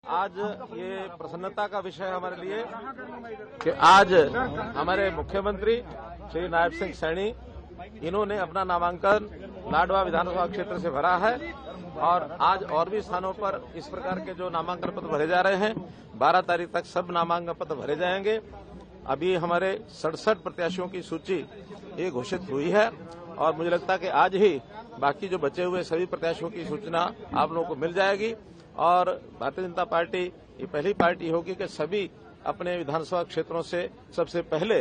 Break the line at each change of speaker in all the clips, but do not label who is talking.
आज ये प्रसन्नता का विषय हमारे लिए कि आज हमारे मुख्यमंत्री श्री नायब सिंह सैनी इन्होंने अपना नामांकन लाडवा विधानसभा क्षेत्र से भरा है और आज और भी स्थानों पर इस प्रकार के जो नामांकन पत्र भरे जा रहे हैं 12 तारीख तक सब नामांकन पत्र भरे जाएंगे। अभी हमारे 67 प्रत्याशियों की सूची ये घोषित हुई है और मुझे लगता है कि आज ही बाकी जो बचे हुए सभी प्रत्याशियों की सूचना आप लोगों को मिल जाएगी और भारतीय जनता पार्टी ये पहली पार्टी होगी कि सभी अपने विधानसभा क्षेत्रों से सबसे पहले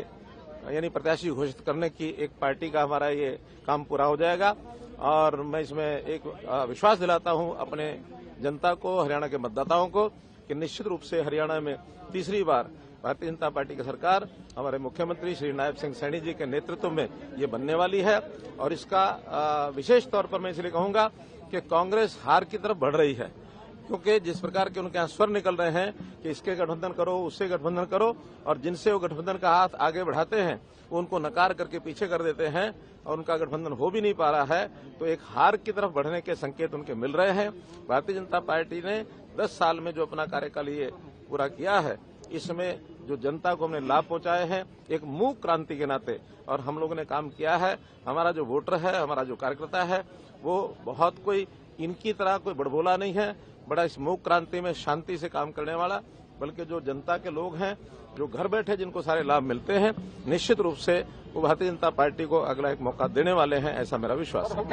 यानी प्रत्याशी घोषित करने की एक पार्टी का हमारा ये काम पूरा हो जाएगा। और मैं इसमें एक विश्वास दिलाता हूं अपने जनता को, हरियाणा के मतदाताओं को कि निश्चित रूप से हरियाणा में तीसरी बार भारतीय जनता पार्टी की सरकार हमारे मुख्यमंत्री श्री नायब सिंह सैनी जी के नेतृत्व में ये बनने वाली है। और इसका विशेष तौर पर मैं इसलिए कहूंगा कि कांग्रेस हार की तरफ बढ़ रही है, क्योंकि जिस प्रकार के उनके यहाँ स्वर निकल रहे हैं कि इसके गठबंधन करो, उससे गठबंधन करो, और जिनसे वो गठबंधन का हाथ आगे बढ़ाते हैं वो उनको नकार करके पीछे कर देते हैं और उनका गठबंधन हो भी नहीं पा रहा है, तो एक हार की तरफ बढ़ने के संकेत उनके मिल रहे हैं। भारतीय जनता पार्टी ने 10 साल में जो अपना कार्यकाल ये पूरा किया है, इसमें जो जनता को हमने लाभ पहुंचाए हैं एक मूक क्रांति के नाते, और हम लोगों ने काम किया है। हमारा जो वोटर है, हमारा जो कार्यकर्ता है, वो बहुत कोई इनकी तरह कोई बड़बोला नहीं है, बड़ा इस मूक क्रांति में शांति से काम करने वाला, बल्कि जो जनता के लोग हैं जो घर बैठे जिनको सारे लाभ मिलते हैं, निश्चित रूप से वो भारतीय जनता पार्टी को अगला एक मौका देने वाले हैं, ऐसा मेरा विश्वास है।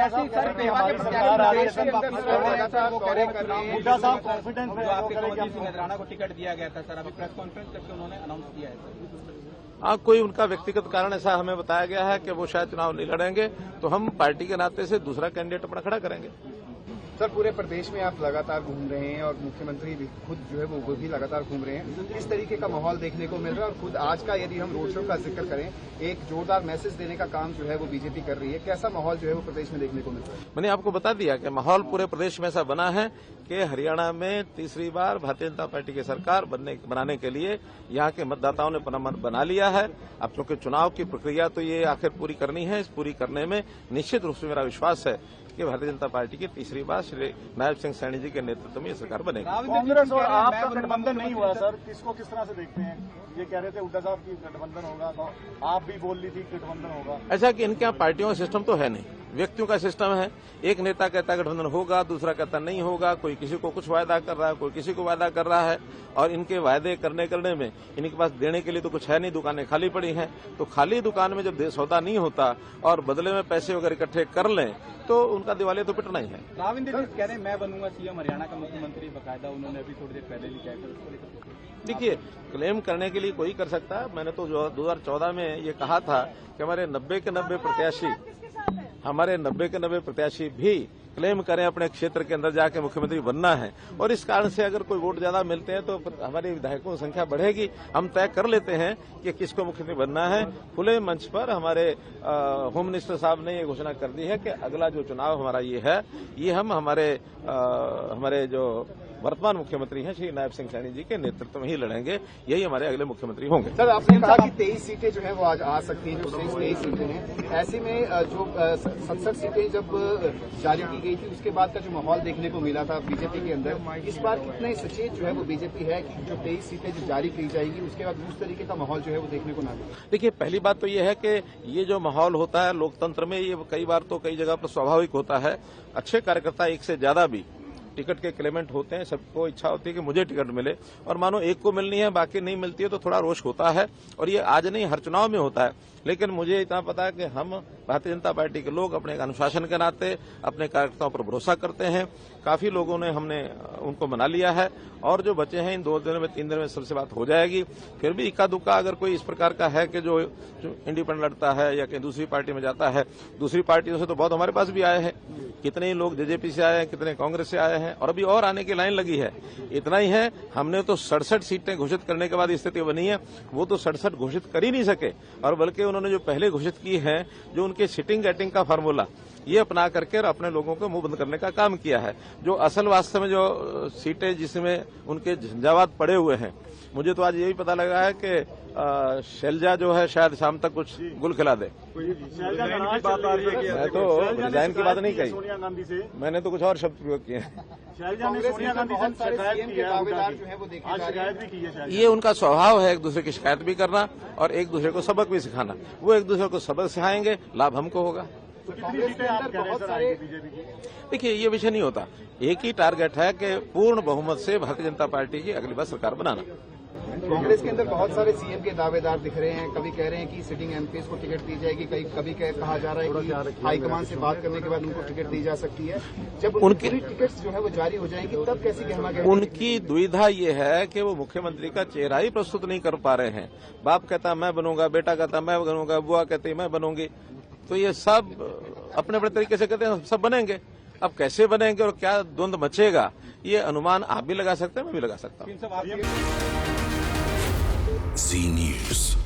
को टिकट दिया गया था सर, अभी प्रेस कॉन्फ्रेंस करके उन्होंने अनाउंस किया है
हाँ, कोई उनका व्यक्तिगत कारण ऐसा हमें बताया गया है कि वो शायद चुनाव नहीं लड़ेंगे, तो हम पार्टी के नाते से दूसरा कैंडिडेट अपना खड़ा करेंगे।
सर, पूरे प्रदेश में आप लगातार घूम रहे हैं और मुख्यमंत्री भी खुद जो है वो भी लगातार घूम रहे हैं, किस तरीके का माहौल देखने को मिल रहा है? और खुद आज का यदि हम रोड शो का जिक्र करें, एक जोरदार मैसेज देने का काम जो है वो बीजेपी कर रही है, कैसा माहौल जो है वो प्रदेश में देखने को मिल रहा है?
मैंने आपको बता दिया कि माहौल पूरे प्रदेश में ऐसा बना है कि हरियाणा में तीसरी बार भारतीय जनता पार्टी की सरकार बनाने के लिए यहाँ के मतदाताओं ने अपना मन बना लिया है। अब चूंकि चुनाव की प्रक्रिया तो ये आखिर पूरी करनी है, इस पूरी करने में निश्चित रूप से मेरा विश्वास है कि भारतीय जनता पार्टी की तीसरी बार श्री नायब सिंह सैनी जी के नेतृत्व में ये सरकार बनेगी।
कांग्रेस और आपका गठबंधन नहीं हुआ सर, किसको किस तरह से देखते हैं? ये कह रहे थे हुड्डा साहब की गठबंधन होगा, तो आप भी बोल रही थी गठबंधन होगा।
ऐसा कि इनके यहाँ पार्टियों का सिस्टम तो है नहीं, व्यक्तियों का सिस्टम है। एक नेता कहता गठबंधन होगा, दूसरा कहता नहीं होगा, कोई किसी को कुछ वायदा कर रहा है, कोई किसी को वायदा कर रहा है, और इनके वायदे करने में इनके पास देने के लिए तो कुछ है नहीं, दुकानें खाली पड़ी हैं। तो खाली दुकान में जब सौदा नहीं होता और बदले में पैसे वगैरह इकट्ठे कर लें तो उनका दिवालिया तो पिटना ही है।
राविंद्र जी कह रहे हैं मैं बनूंगा सीएम, हरियाणा का मुख्यमंत्री बकायदा उन्होंने अभी थोड़ी देर पहले भी क्या
देखिए, क्लेम करने के लिए कोई कर सकता है। मैंने तो 2014 में ये कहा था कि हमारे 90 के 90 प्रत्याशी भी क्लेम करें अपने क्षेत्र के अंदर जाके मुख्यमंत्री बनना है, और इस कारण से अगर कोई वोट ज्यादा मिलते हैं तो हमारे विधायकों की संख्या बढ़ेगी। हम तय कर लेते हैं कि किसको मुख्यमंत्री बनना है। खुले मंच पर हमारे होम मिनिस्टर साहब ने ये घोषणा कर दी है कि अगला जो चुनाव हमारा ये है, ये हम हमारे जो वर्तमान मुख्यमंत्री हैं श्री नायब सिंह सैनी जी के नेतृत्व में ही लड़ेंगे, यही हमारे अगले मुख्यमंत्री होंगे।
सर, आपने कहा कि 23 सीटें जो है वो आज आ सकती हैं, जो 23 सीटें हैं, ऐसे में जो 67 सीटें जब जारी की गई थी उसके बाद का जो माहौल देखने को मिला था बीजेपी के अंदर, इस बार कितना सचेत जो है वो बीजेपी है कि जो 23 सीटें जो जारी की जाएगी उसके बाद उस तरीके का माहौल जो है वो देखने को ना मिले?
देखिए, पहली बात तो ये है कि ये जो माहौल होता है लोकतंत्र में, ये कई बार तो कई जगह पर स्वाभाविक होता है। अच्छे कार्यकर्ता एक से ज्यादा भी टिकट के क्लेमेंट होते हैं, सबको इच्छा होती है कि मुझे टिकट मिले, और मानो एक को मिलनी है बाकी नहीं मिलती है तो थोड़ा रोष होता है, और ये आज नहीं हर चुनाव में होता है। लेकिन मुझे इतना पता है कि हम भारतीय जनता पार्टी के लोग अपने अनुशासन के नाते अपने कार्यकर्ताओं पर भरोसा करते हैं। काफी लोगों ने हमने उनको मना लिया है, और जो बचे हैं इन 2 दिन में 3 दिन में सबसे बात हो जाएगी। फिर भी इक्का दुक्का अगर कोई इस प्रकार का है कि जो इंडिपेंडेंट लड़ता है या कहीं दूसरी पार्टी में जाता है, दूसरी पार्टियों से तो बहुत हमारे पास भी आए हैं, कितने ही लोग जेजेपी से आए हैं, कितने कांग्रेस से आए हैं, और अभी और आने की लाइन लगी है। इतना ही है, हमने तो 67 सीटें घोषित करने के बाद स्थिति बनी है, वो तो 67 घोषित कर ही नहीं सके, और बल्कि उन्होंने जो पहले घोषित की है, जो उनके सिटिंग गेटिंग का फार्मूला ये अपना करके और अपने लोगों को मुंह बंद करने का काम किया है। जो असल वास्तव में जो सीटें जिसमें उनके झंझावात पड़े हुए हैं, मुझे तो आज यही पता लगा है कि शैलजा जो है शायद शाम तक कुछ गुल खिला दे। मैं तो रिजाइन की बात नहीं कही,
सोनिया गांधी से
मैंने तो कुछ और शब्द प्रयोग किए हैं।
शैलजा ने सोनिया गांधी से शिकायत की है,
दावेदार जो है वो देखे
आज
जा रहे हैं।
शिकायत भी की है शैलजा।
ये उनका स्वभाव है, एक दूसरे की शिकायत भी करना और एक दूसरे को सबक भी सिखाना। वो एक दूसरे को सबक सिखाएंगे, लाभ हमको होगा।
तो कितनी सीटें आप कह रहे हैं सर आएंगी बीजेपी की?
देखिए, ये विषय नहीं होता। एक ही टारगेट है कि पूर्ण बहुमत से भारतीय जनता पार्टी की अगली बार सरकार बनाना।
कांग्रेस के अंदर बहुत सारे सीएम के दावेदार दिख रहे हैं। कभी कह रहे हैं कि सिटिंग एमपीज को टिकट दी जाएगी, कभी कहा जा रहा है कि हाईकमान से बात करने के बाद उनको टिकट दी जा सकती है। जब उनकी टिकट जो है वो जारी हो जाएंगी तब कैसी गहमा
उनकी दुविधा ये है कि वो मुख्यमंत्री का चेहरा ही प्रस्तुत नहीं कर पा रहे हैं। बाप कहता मैं बनूंगा, बेटा कहता मैं बनूंगा, बुआ कहती मैं बनूंगी। तो ये सब अपने अपने तरीके से कहते हैं सब बनेंगे। अब कैसे बनेंगे और क्या द्वंद मचेगा, ये अनुमान आप भी लगा सकते हैं, मैं भी लगा सकता हूँ।
Zee News.